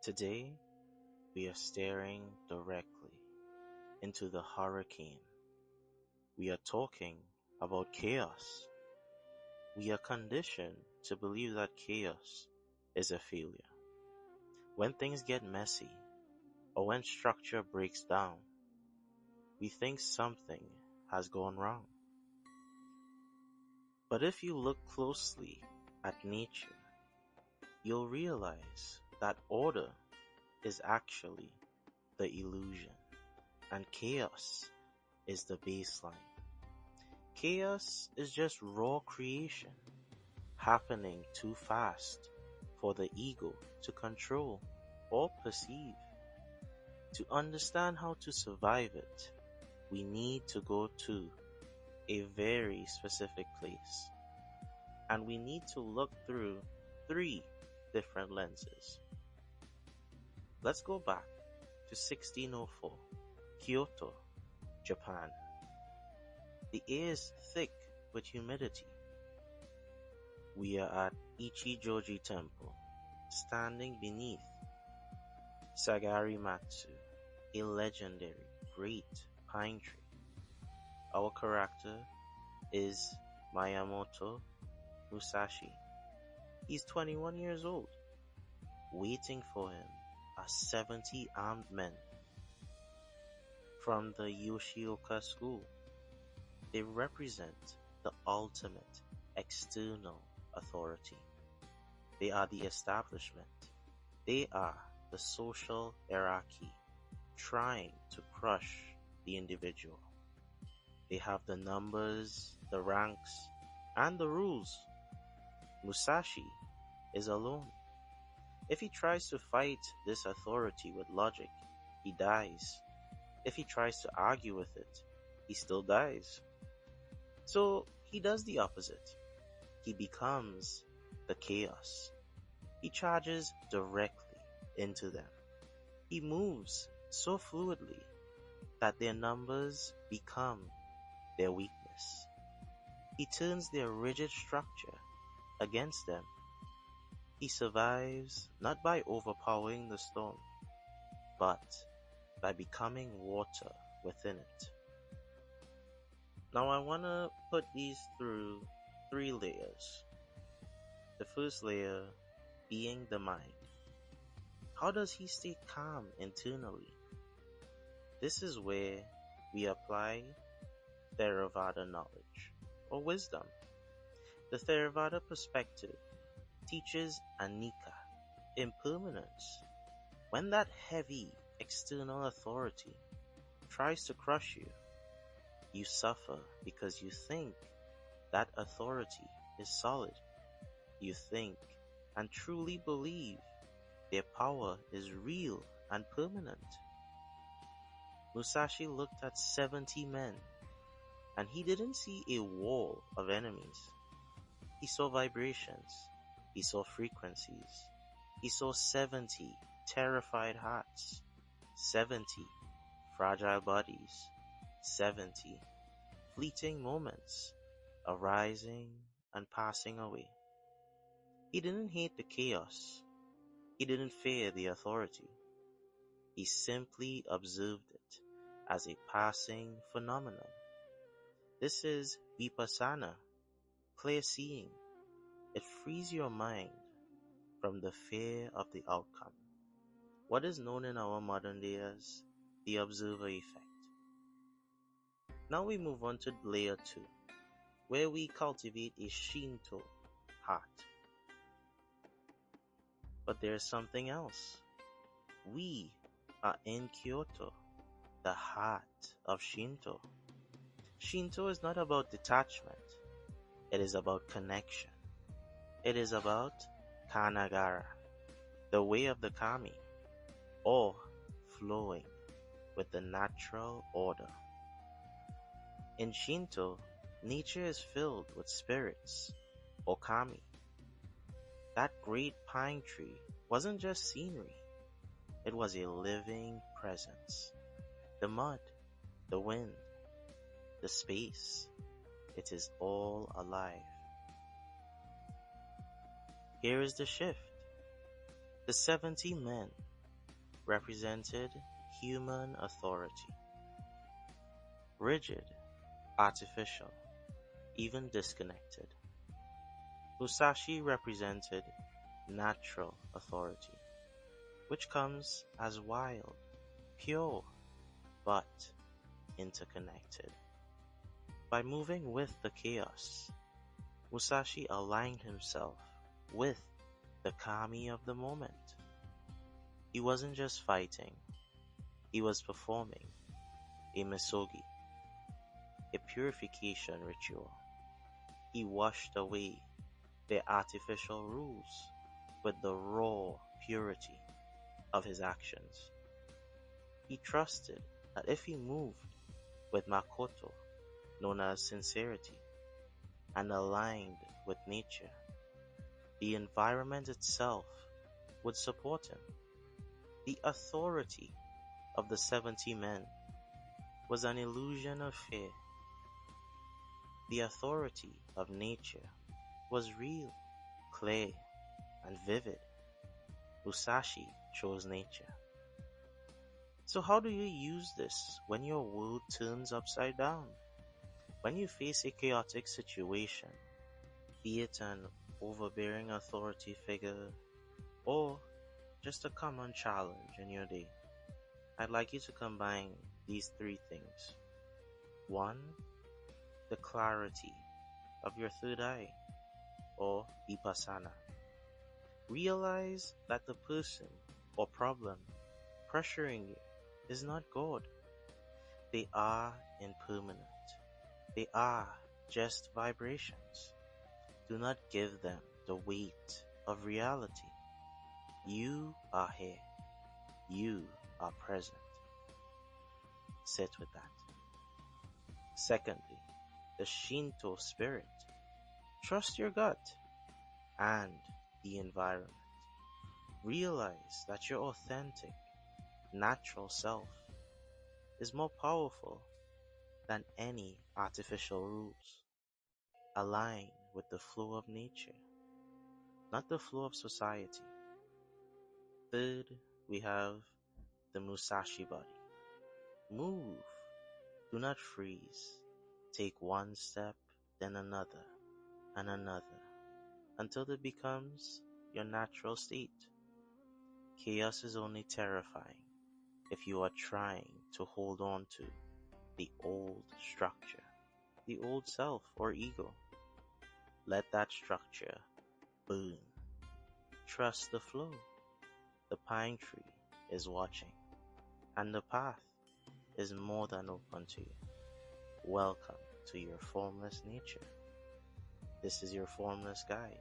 Today, we are staring directly into the hurricane. We are talking about chaos. We are conditioned to believe that chaos is a failure. When things get messy, or when structure breaks down, we think something has gone wrong. But if you look closely at nature, you'll realize that order is actually the illusion, and chaos is the baseline. Chaos is just raw creation, happening too fast for the ego to control or perceive. To understand how to survive it, we need to go to a very specific place, and we need to look through three different lenses. Let's go back to 1604, Kyoto, Japan. The air is thick with humidity. We are at Ichijoji Temple, standing beneath Sagarimatsu, a legendary great pine tree. Our character is Miyamoto Musashi. He's 21 years old. Waiting for him are 70 armed men from the Yoshioka school. They represent the ultimate external authority. They are the establishment. They are the social hierarchy trying to crush the individual. They have the numbers, the ranks, and the rules. Musashi is alone. If he tries to fight this authority with logic, he dies. If he tries to argue with it, he still dies. So he does the opposite. He becomes the chaos. He charges directly into them. He moves so fluidly that their numbers become their weakness. He turns their rigid structure against them. He survives not by overpowering the storm, but by becoming water within it. Now I want to put these through three layers. The first layer being the mind. How does he stay calm internally? This is where we apply Theravada knowledge or wisdom. The Theravada perspective teaches Anicca, impermanence. When that heavy external authority tries to crush you, you suffer because you think that authority is solid. You think and truly believe their power is real and permanent. Musashi looked at 70 men, and he didn't see a wall of enemies. He saw vibrations. He saw frequencies. He saw 70 terrified hearts, 70 fragile bodies, 70 fleeting moments arising and passing away. He didn't hate the chaos. He didn't fear the authority. He simply observed it as a passing phenomenon. This is Vipassana, clear seeing. It frees your mind from the fear of the outcome. What is known in our modern day as the observer effect. Now we move on to layer 2, where we cultivate a Shinto heart. But there's something else. We are in Kyoto, the heart of Shinto. Shinto is not about detachment. It is about connection. It is about Kannagara, the way of the kami, or flowing with the natural order. In Shinto, nature is filled with spirits, or kami. That great pine tree wasn't just scenery. It was a living presence. The mud, the wind, the space, it is all alive. Here is the shift. The 70 men represented human authority. Rigid, artificial, even disconnected. Musashi represented natural authority, which comes as wild, pure, but interconnected. By moving with the chaos, Musashi aligned himself with the kami of the moment. He wasn't just fighting, he was performing a misogi, a purification ritual. He washed away the artificial rules with the raw purity of his actions. He trusted that if he moved with Makoto, known as sincerity, and aligned with nature, the environment itself would support him. The authority of the 70 men was an illusion of fear. The authority of nature was real, clear, and vivid. Musashi chose nature. So how do you use this when your world turns upside down? When you face a chaotic situation, be it an overbearing authority figure or just a common challenge in your day, I'd like you to combine these three things. 1. The clarity of your third eye, or Vipassana. Realize that the person or problem pressuring you is not God. They are impermanent. They are just vibrations. Do not give them the weight of reality. You are here. You are present. Sit with that. Secondly, the Shinto spirit. Trust your gut and the environment. Realize that your authentic, natural self is more powerful than any artificial rules. Align with the flow of nature, not the flow of society. Third, we have the Musashi body. Move. Do not freeze. Take one step, then another, and another, until it becomes your natural state. Chaos is only terrifying if you are trying to hold on to the old structure, the old self or ego. Let that structure burn. Trust the flow. The pine tree is watching, and the path is more than open to you. Welcome to your formless nature. This is your formless guide.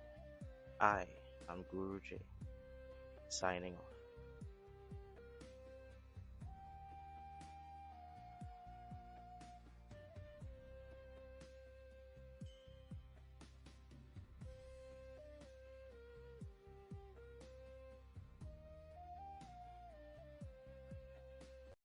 I am Guru J, signing off.